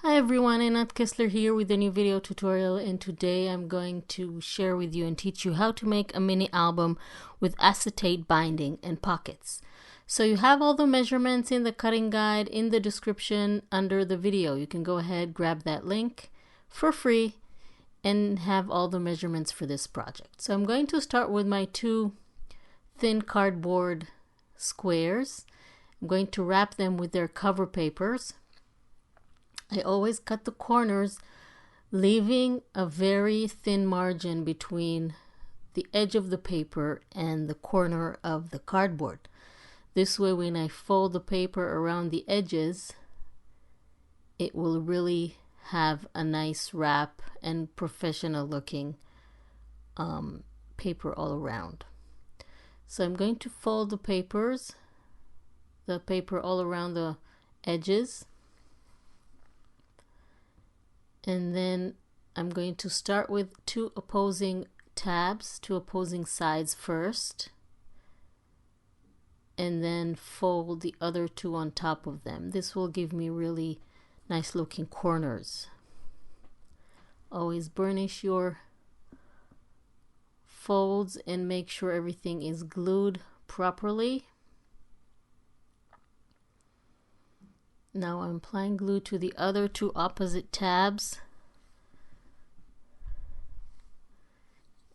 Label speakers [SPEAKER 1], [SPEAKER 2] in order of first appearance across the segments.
[SPEAKER 1] Hi everyone, Anat Kessler here with a new video tutorial, and today I'm going to share with you and teach you how to make a mini album with acetate binding and pockets. So you have all the measurements in the cutting guide in the description under the video. You can go ahead, grab that link for free and have all the measurements for this project. So I'm going to start with my two thin cardboard squares. I'm going to wrap them with their cover papers. I always cut the corners, leaving a very thin margin between the edge of the paper and the corner of the cardboard. This way, when I fold the paper around the edges, it will really have a nice wrap and professional looking paper all around. So I'm going to fold the paper all around the edges. And then I'm going to start with two opposing tabs, two opposing sides first, and then fold the other two on top of them. This will give me really nice looking corners. Always burnish your folds and make sure everything is glued properly. Now I'm applying glue to the other two opposite tabs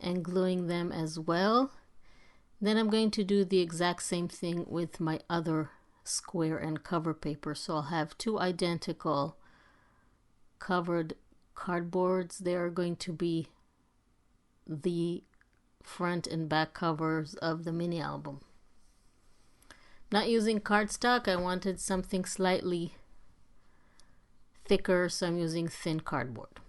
[SPEAKER 1] and gluing them as well. Then I'm going to do the exact same thing with my other square and cover paper. So I'll have two identical covered cardboards. They are going to be the front and back covers of the mini album. Not using cardstock, I wanted something slightly thicker, so I'm using thin cardboard.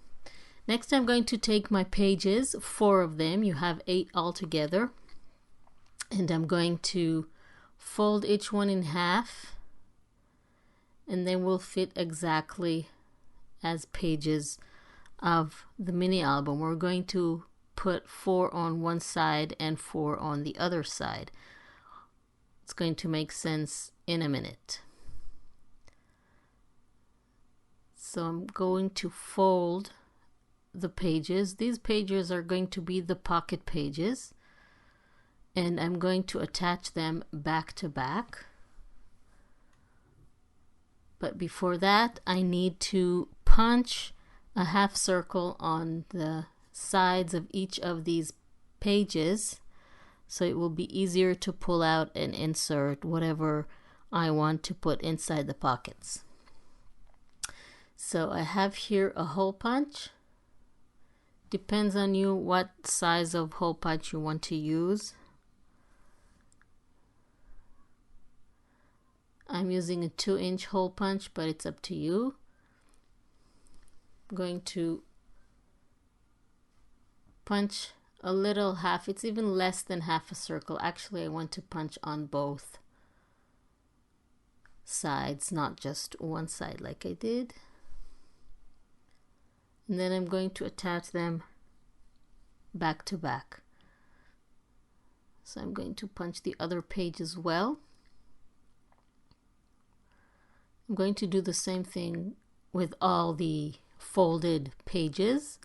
[SPEAKER 1] Next, I'm going to take my pages, 4 of them, you have 8 altogether, and I'm going to fold each one in half, and then we'll fit exactly as pages of the mini album. We're going to put 4 on one side and 4 on the other side. It's going to make sense in a minute. So I'm going to fold the pages. These pages are going to be the pocket pages, and I'm going to attach them back to back. But before that, I need to punch a half circle on the sides of each of these pages, so it will be easier to pull out and insert whatever I want to put inside the pockets. So I have here a hole punch. Depends on you what size of hole punch you want to use. I'm using a 2-inch hole punch, but it's up to you. I'm going to punch a little half, it's even less than half a circle. Actually, I want to punch on both sides, not just one side like I did. And then I'm going to attach them back to back. So I'm going to punch the other page as well. I'm going to do the same thing with all the folded pages.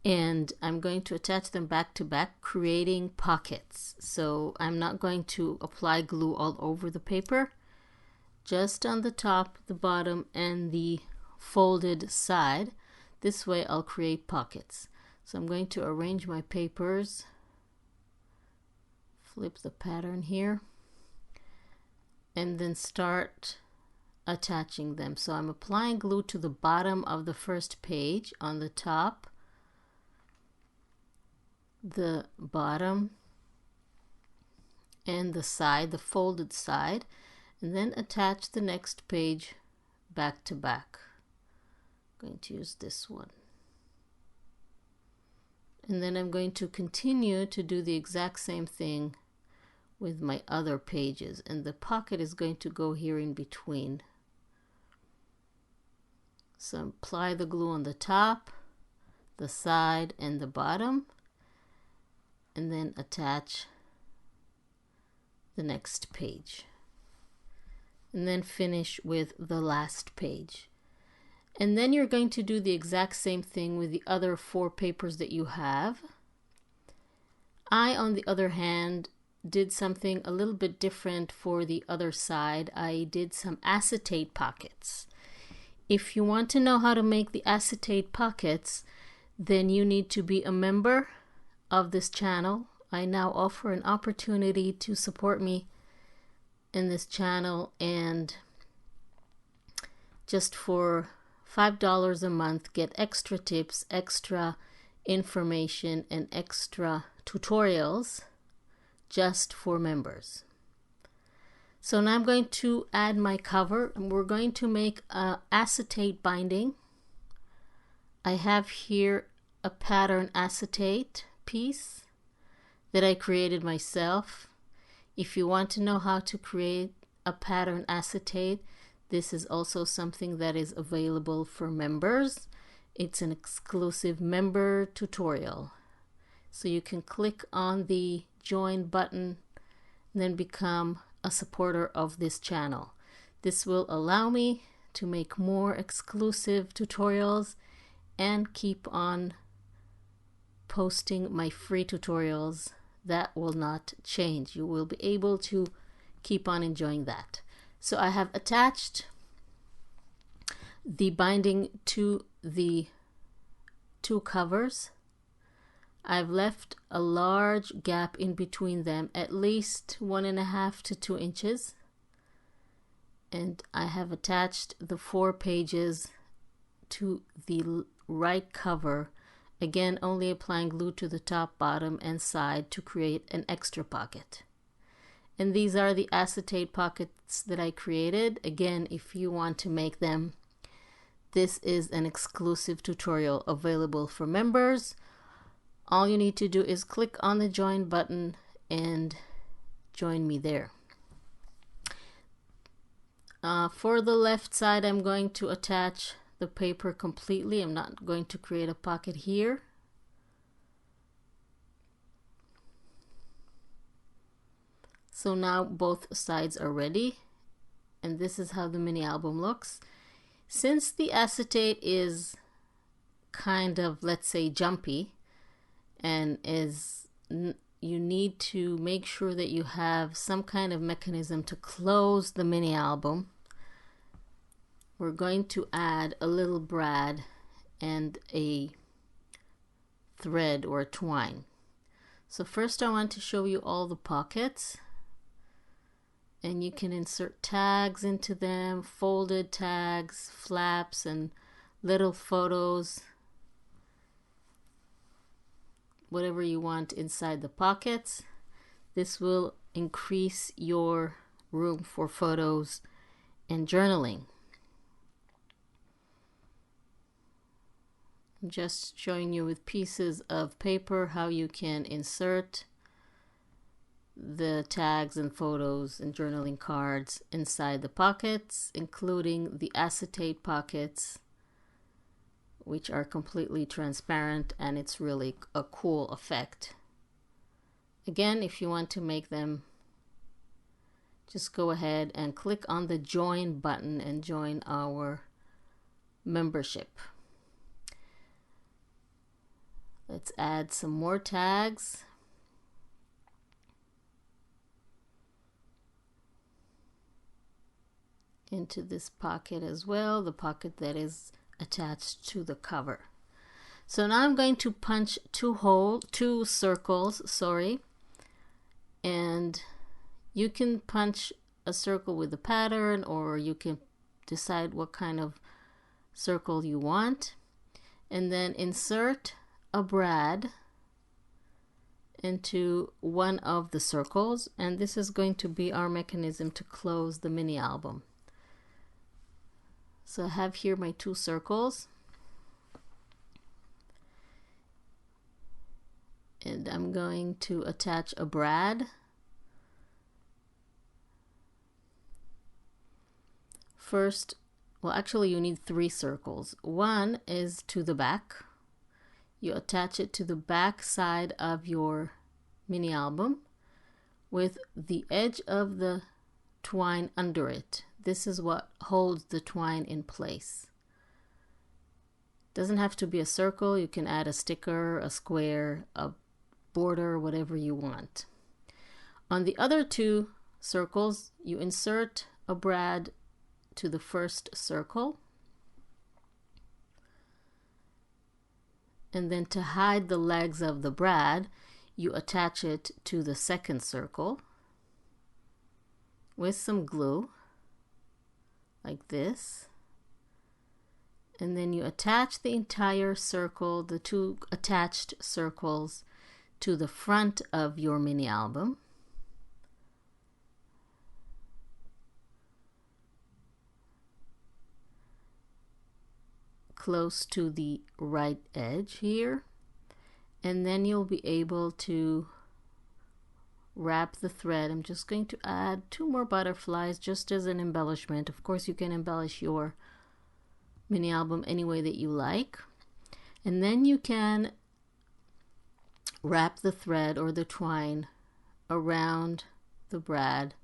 [SPEAKER 1] And I'm going to attach them back to back, creating pockets. So I'm not going to apply glue all over the paper, just on the top, the bottom, and the folded side. This way I'll create pockets. So I'm going to arrange my papers, flip the pattern here, and then start attaching them. So I'm applying glue to the bottom of the first page, on the top, the bottom, and the side, the folded side, and then attach the next page back to back. I'm going to use this one. And then I'm going to continue to do the exact same thing with my other pages, and the pocket is going to go here in between. So apply the glue on the top, the side, and the bottom, and then attach the next page. and then finish with the last page. And then you're going to do the exact same thing with the other 4 papers that you have. I, on the other hand, did something a little bit different for the other side. I did some acetate pockets. If you want to know how to make the acetate pockets, then you need to be a member of this channel. I now offer an opportunity to support me in this channel, and just for $5 a month get extra tips, extra information, and extra tutorials just for members. So now I'm going to add my cover, and we're going to make an acetate binding. I have here a pattern acetate piece that I created myself. If you want to know how to create a pattern acetate, this is also something that is available for members. It's an exclusive member tutorial. So you can click on the join button and then become a supporter of this channel. This will allow me to make more exclusive tutorials and keep on posting my free tutorials. That will not change. You will be able to keep on enjoying that. So I have attached the binding to the 2 covers. I've left a large gap in between them, at least 1.5 to 2 inches. And I have attached the 4 pages to the right cover. Again, only applying glue to the top, bottom, and side to create an extra pocket. And these are the acetate pockets that I created. Again, if you want to make them, this is an exclusive tutorial available for members. All you need to do is click on the join button and join me there. For the left side, I'm going to attach the paper completely. I'm not going to create a pocket here. So now both sides are ready, and this is how the mini album looks. Since the acetate is kind of, let's say, jumpy, and you need to make sure that you have some kind of mechanism to close the mini album, we're going to add a little brad and a thread or a twine. So first I want to show you all the pockets, and you can insert tags into them, folded tags, flaps, and little photos, whatever you want inside the pockets. This will increase your room for photos and journaling. I'm just showing you with pieces of paper how you can insert the tags and photos and journaling cards inside the pockets, including the acetate pockets, which are completely transparent, and it's really a cool effect. Again, if you want to make them, just go ahead and click on the join button and join our membership. Let's add some more tags. Into this pocket as well, the pocket that is attached to the cover. So now I'm going to punch two circles, and you can punch a circle with a pattern, or you can decide what kind of circle you want, and then insert a brad into one of the circles, and this is going to be our mechanism to close the mini album. So I have here my 2 circles, and I'm going to attach a brad. First, well, actually you need 3 circles. One is to the back. You attach it to the back side of your mini album with the edge of the twine under it. this is what holds the twine in place. Doesn't have to be a circle. You can add a sticker, a square, a border, whatever you want. On the other two circles, you insert a brad to the first circle, and then to hide the legs of the brad, you attach it to the second circle with some glue like this, and then you attach the entire circle, the two attached circles, to the front of your mini album. Close to the right edge here, and then you'll be able to wrap the thread. I'm just going to add 2 more butterflies just as an embellishment. Of course, you can embellish your mini album any way that you like, and then you can wrap the thread or the twine around the brad,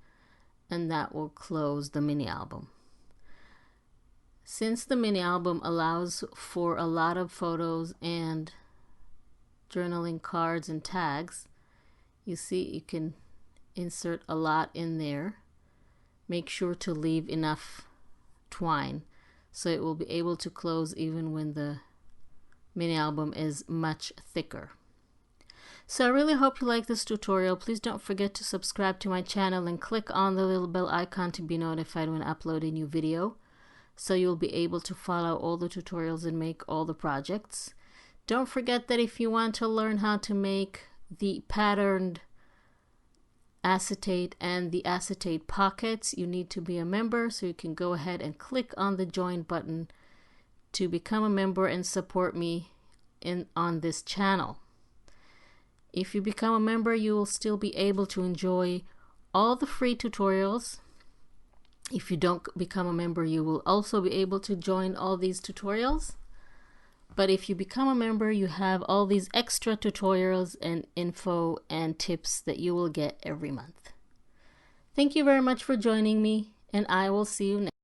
[SPEAKER 1] and that will close the mini album. Since the mini album allows for a lot of photos and journaling cards and tags, you see you can insert a lot in there. Make sure to leave enough twine so it will be able to close even when the mini album is much thicker. So I really hope you like this tutorial. Please don't forget to subscribe to my channel and click on the little bell icon to be notified when I upload a new video, so you'll be able to follow all the tutorials and make all the projects. Don't forget that if you want to learn how to make the patterned acetate and the acetate pockets, you need to be a member, so you can go ahead and click on the join button to become a member and support me on this channel. If you become a member, you will still be able to enjoy all the free tutorials. If you don't become a member, you will also be able to join all these tutorials. But if you become a member, you have all these extra tutorials and info and tips that you will get every month. Thank you very much for joining me, and I will see you next time.